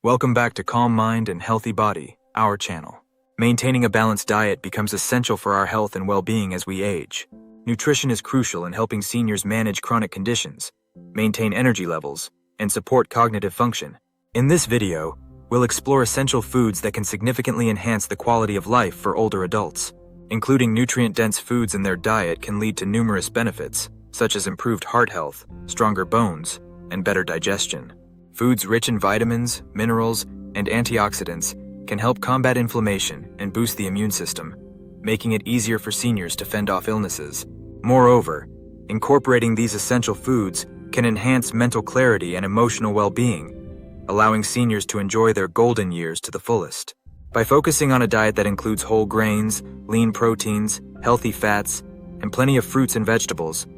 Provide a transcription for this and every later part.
Welcome back to Calm Mind and Healthy Body, our channel. Maintaining a balanced diet becomes essential for our health and well-being as we age. Nutrition is crucial in helping seniors manage chronic conditions, maintain energy levels, and support cognitive function. In this video, we'll explore essential foods that can significantly enhance the quality of life for older adults. Including nutrient-dense foods in their diet can lead to numerous benefits, such as improved heart health, stronger bones, and better digestion. Foods rich in vitamins, minerals, and antioxidants can help combat inflammation and boost the immune system, making it easier for seniors to fend off illnesses. Moreover, incorporating these essential foods can enhance mental clarity and emotional well-being, allowing seniors to enjoy their golden years to the fullest. By focusing on a diet that includes whole grains, lean proteins, healthy fats, and plenty of fruits and vegetables,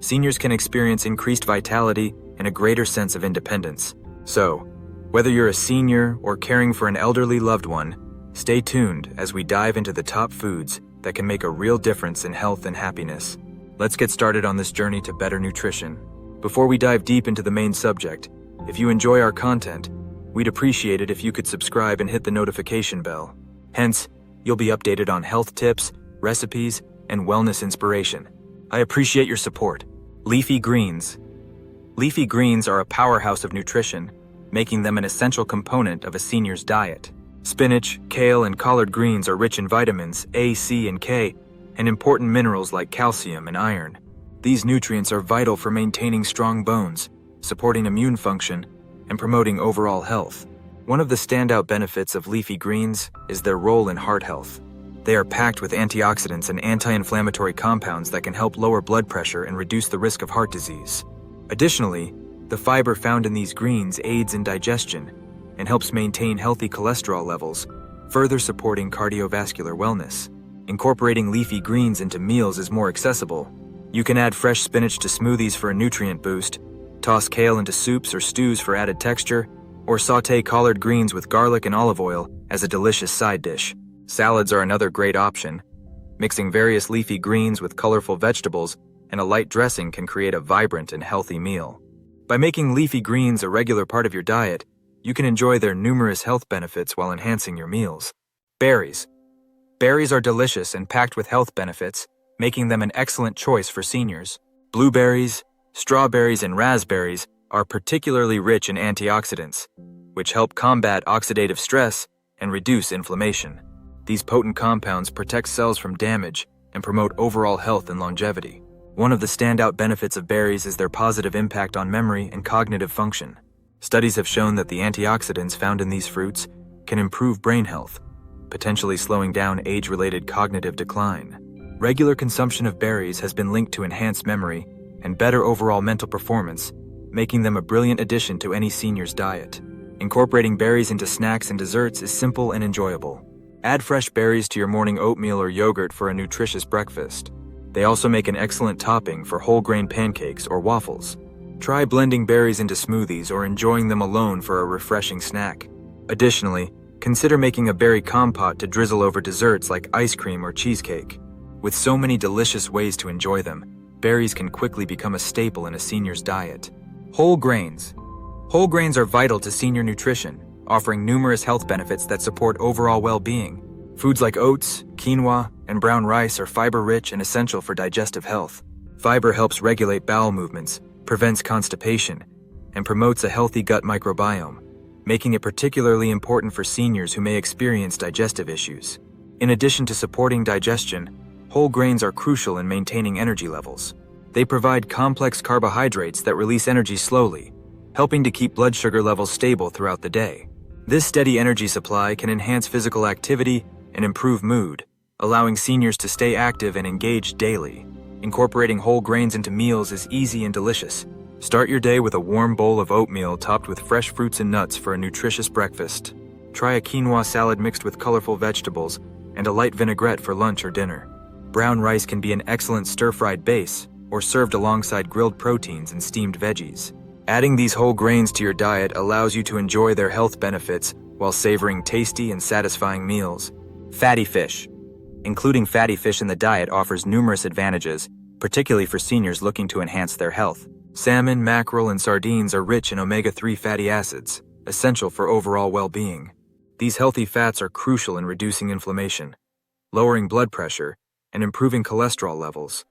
seniors can experience increased vitality and a greater sense of independence. So, whether you're a senior or caring for an elderly loved one, stay tuned as we dive into the top foods that can make a real difference in health and happiness. Let's get started on this journey to better nutrition. Before we dive deep into the main subject, if you enjoy our content, we'd appreciate it if you could subscribe and hit the notification bell. Hence, you'll be updated on health tips, recipes, and wellness inspiration. I appreciate your support. Leafy greens. Leafy greens are a powerhouse of nutrition, making them an essential component of a senior's diet. Spinach, kale, and collard greens are rich in vitamins A, C, and K, and important minerals like calcium and iron. These nutrients are vital for maintaining strong bones, supporting immune function, and promoting overall health. One of the standout benefits of leafy greens is their role in heart health. They are packed with antioxidants and anti-inflammatory compounds that can help lower blood pressure and reduce the risk of heart disease. Additionally, the fiber found in these greens aids in digestion and helps maintain healthy cholesterol levels, further supporting cardiovascular wellness. Incorporating leafy greens into meals is more accessible. You can add fresh spinach to smoothies for a nutrient boost, toss kale into soups or stews for added texture, or sauté collard greens with garlic and olive oil as a delicious side dish. Salads are another great option. Mixing various leafy greens with colorful vegetables and a light dressing can create a vibrant and healthy meal. By making leafy greens a regular part of your diet, you can enjoy their numerous health benefits while enhancing your meals. Berries. Berries are delicious and packed with health benefits, making them an excellent choice for seniors. Blueberries, strawberries, and raspberries are particularly rich in antioxidants, which help combat oxidative stress and reduce inflammation. These potent compounds protect cells from damage and promote overall health and longevity. One of the standout benefits of berries is their positive impact on memory and cognitive function. Studies have shown that the antioxidants found in these fruits can improve brain health, potentially slowing down age-related cognitive decline. Regular consumption of berries has been linked to enhanced memory and better overall mental performance, making them a brilliant addition to any senior's diet. Incorporating berries into snacks and desserts is simple and enjoyable. Add fresh berries to your morning oatmeal or yogurt for a nutritious breakfast. They also make an excellent topping for whole grain pancakes or waffles. Try blending berries into smoothies or enjoying them alone for a refreshing snack. Additionally, consider making a berry compote to drizzle over desserts like ice cream or cheesecake. With so many delicious ways to enjoy them, berries can quickly become a staple in a senior's diet. Whole grains. Whole grains are vital to senior nutrition, offering numerous health benefits that support overall well-being. Foods like oats, quinoa, and brown rice are fiber-rich and essential for digestive health. Fiber helps regulate bowel movements, prevents constipation, and promotes a healthy gut microbiome, making it particularly important for seniors who may experience digestive issues. In addition to supporting digestion, whole grains are crucial in maintaining energy levels. They provide complex carbohydrates that release energy slowly, helping to keep blood sugar levels stable throughout the day. This steady energy supply can enhance physical activity and improve mood, allowing seniors to stay active and engaged daily. Incorporating whole grains into meals is easy and delicious. Start your day with a warm bowl of oatmeal topped with fresh fruits and nuts for a nutritious breakfast. Try a quinoa salad mixed with colorful vegetables and a light vinaigrette for lunch or dinner. Brown rice can be an excellent stir-fried base or served alongside grilled proteins and steamed veggies. Adding these whole grains to your diet allows you to enjoy their health benefits while savoring tasty and satisfying meals. Fatty fish. Including fatty fish in the diet offers numerous advantages, particularly for seniors looking to enhance their health. Salmon, mackerel, and sardines are rich in omega-3 fatty acids, essential for overall well-being. These healthy fats are crucial in reducing inflammation, lowering blood pressure, and improving cholesterol levels,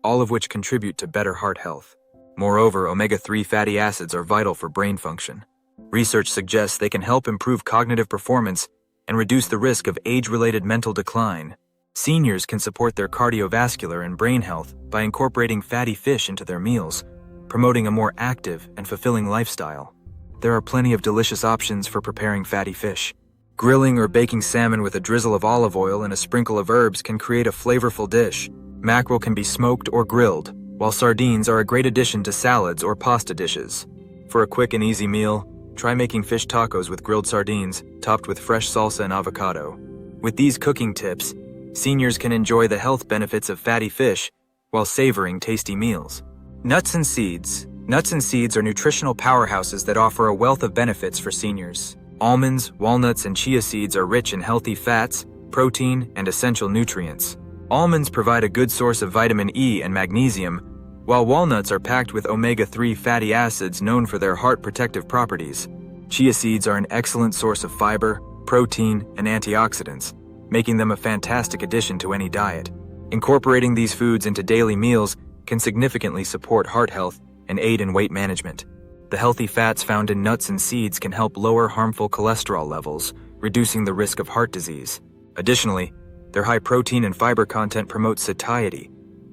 all of which contribute to better heart health. Moreover, omega-3 fatty acids are vital for brain function. Research suggests they can help improve cognitive performance and reduce the risk of age-related mental decline. Seniors can support their cardiovascular and brain health by incorporating fatty fish into their meals, promoting a more active and fulfilling lifestyle. There are plenty of delicious options for preparing fatty fish. Grilling or baking salmon with a drizzle of olive oil and a sprinkle of herbs can create a flavorful dish. Mackerel can be smoked or grilled, while sardines are a great addition to salads or pasta dishes. For a quick and easy meal, try making fish tacos with grilled sardines, topped with fresh salsa and avocado. With these cooking tips, seniors can enjoy the health benefits of fatty fish while savoring tasty meals. Nuts and seeds. Nuts and seeds are nutritional powerhouses that offer a wealth of benefits for seniors. Almonds, walnuts, and chia seeds are rich in healthy fats, protein, and essential nutrients. Almonds provide a good source of vitamin E and magnesium, while walnuts are packed with omega-3 fatty acids known for their heart protective properties. Chia seeds are an excellent source of fiber, protein, and antioxidants, making them a fantastic addition to any diet. Incorporating these foods into daily meals can significantly support heart health and aid in weight management. The healthy fats found in nuts and seeds can help lower harmful cholesterol levels, reducing the risk of heart disease. Additionally, their high protein and fiber content promotes satiety,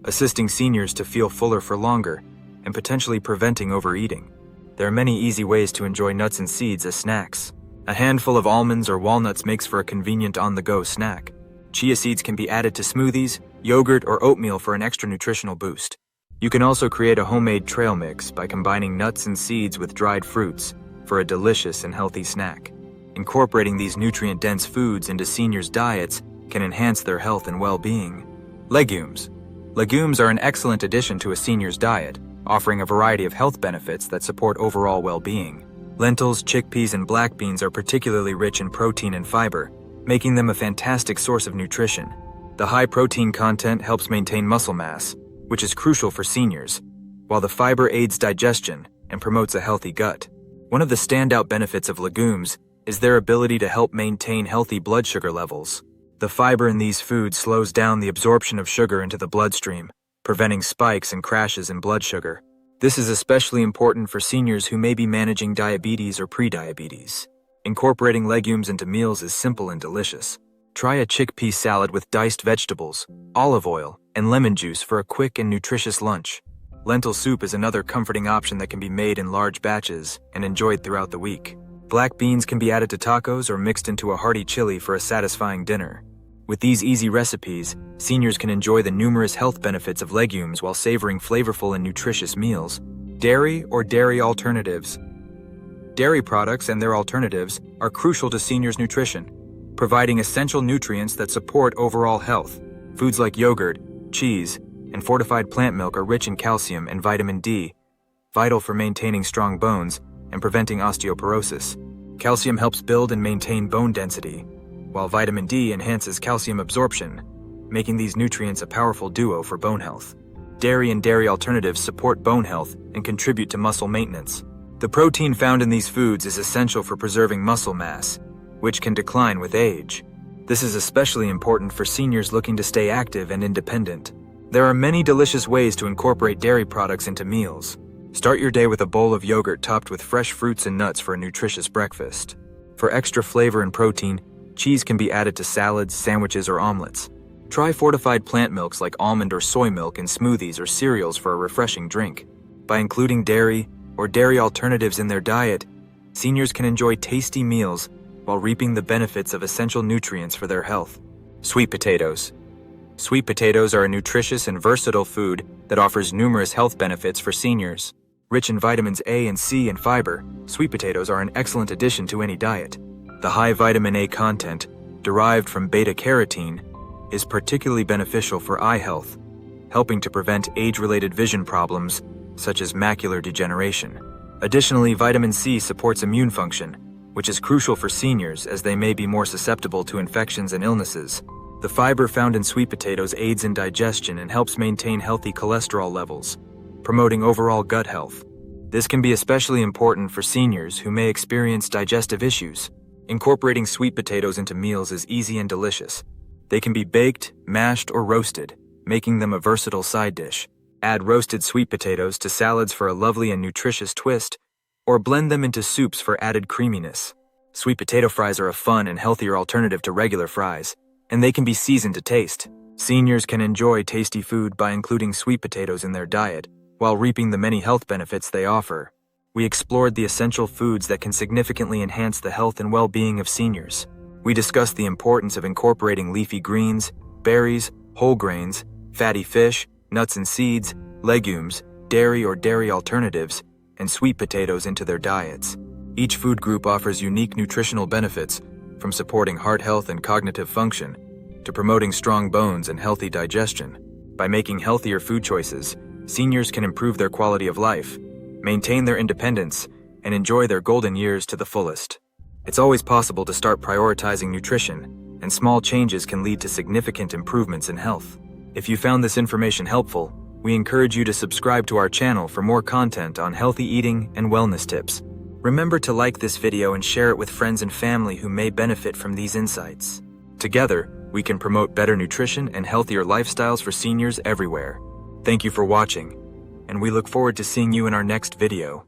assisting seniors to feel fuller for longer and potentially preventing overeating. There are many easy ways to enjoy nuts and seeds as snacks. A handful of almonds or walnuts makes for a convenient on-the-go snack. Chia seeds can be added to smoothies, yogurt, or oatmeal for an extra nutritional boost. You can also create a homemade trail mix by combining nuts and seeds with dried fruits for a delicious and healthy snack. Incorporating these nutrient-dense foods into seniors' diets can enhance their health and well-being. Legumes. Legumes are an excellent addition to a senior's diet, offering a variety of health benefits that support overall well-being. Lentils, chickpeas, and black beans are particularly rich in protein and fiber, making them a fantastic source of nutrition. The high protein content helps maintain muscle mass, which is crucial for seniors, while the fiber aids digestion and promotes a healthy gut. One of the standout benefits of legumes is their ability to help maintain healthy blood sugar levels. The fiber in these foods slows down the absorption of sugar into the bloodstream, preventing spikes and crashes in blood sugar. This is especially important for seniors who may be managing diabetes or prediabetes. Incorporating legumes into meals is simple and delicious. Try a chickpea salad with diced vegetables, olive oil, and lemon juice for a quick and nutritious lunch. Lentil soup is another comforting option that can be made in large batches and enjoyed throughout the week. Black beans can be added to tacos or mixed into a hearty chili for a satisfying dinner. With these easy recipes, seniors can enjoy the numerous health benefits of legumes while savoring flavorful and nutritious meals. Dairy or dairy alternatives. Dairy products and their alternatives are crucial to seniors' nutrition, providing essential nutrients that support overall health. Foods like yogurt, cheese, and fortified plant milk are rich in calcium and vitamin D, vital for maintaining strong bones and preventing osteoporosis. Calcium helps build and maintain bone density, while vitamin D enhances calcium absorption, making these nutrients a powerful duo for bone health. Dairy and dairy alternatives support bone health and contribute to muscle maintenance. The protein found in these foods is essential for preserving muscle mass, which can decline with age. This is especially important for seniors looking to stay active and independent. There are many delicious ways to incorporate dairy products into meals. Start your day with a bowl of yogurt topped with fresh fruits and nuts for a nutritious breakfast. For extra flavor and protein, cheese can be added to salads, sandwiches, or omelets. Try fortified plant milks like almond or soy milk in smoothies or cereals for a refreshing drink. By including dairy or dairy alternatives in their diet, seniors can enjoy tasty meals while reaping the benefits of essential nutrients for their health. Sweet potatoes. Sweet potatoes are a nutritious and versatile food that offers numerous health benefits for seniors. Rich in vitamins A and C and fiber, sweet potatoes are an excellent addition to any diet. The high vitamin A content, derived from beta-carotene, is particularly beneficial for eye health, helping to prevent age-related vision problems such as macular degeneration. Additionally, vitamin C supports immune function, which is crucial for seniors as they may be more susceptible to infections and illnesses. The fiber found in sweet potatoes aids in digestion and helps maintain healthy cholesterol levels, promoting overall gut health. This can be especially important for seniors who may experience digestive issues. Incorporating sweet potatoes into meals is easy and delicious. They can be baked, mashed, or roasted, making them a versatile side dish. Add roasted sweet potatoes to salads for a lovely and nutritious twist, or blend them into soups for added creaminess. Sweet potato fries are a fun and healthier alternative to regular fries, and they can be seasoned to taste. Seniors can enjoy tasty food by including sweet potatoes in their diet, while reaping the many health benefits they offer. We explored the essential foods that can significantly enhance the health and well-being of seniors. We discussed the importance of incorporating leafy greens, berries, whole grains, fatty fish, nuts and seeds, legumes, dairy or dairy alternatives, and sweet potatoes into their diets. Each food group offers unique nutritional benefits, from supporting heart health and cognitive function, to promoting strong bones and healthy digestion. By making healthier food choices, seniors can improve their quality of life, maintain their independence, and enjoy their golden years to the fullest. It's always possible to start prioritizing nutrition, and small changes can lead to significant improvements in health. If you found this information helpful, we encourage you to subscribe to our channel for more content on healthy eating and wellness tips. Remember to like this video and share it with friends and family who may benefit from these insights. Together, we can promote better nutrition and healthier lifestyles for seniors everywhere. Thank you for watching, and we look forward to seeing you in our next video.